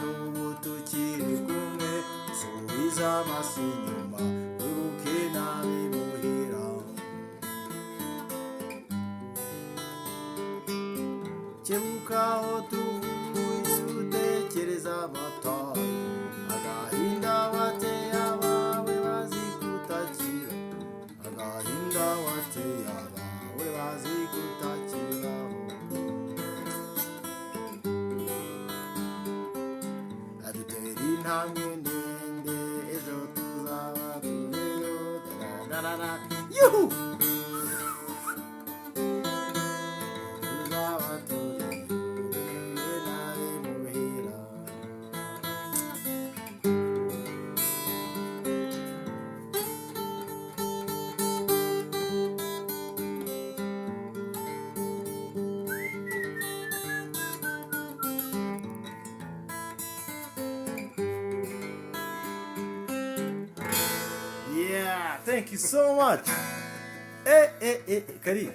n'ubu tukiri kumwe subiza amaso inyuma wibuke n'abimuhira kebuka aho tuvuye utekereza amatayi agahinda wateye abawe bazi kutakira agahinda wateye abawe bazi kutakira adutera intambwe ndende ejo tuzaba tugeyo dararara yuhu tuzaba tugeyo n'abimuhira Yeah, thank you so much. Kari.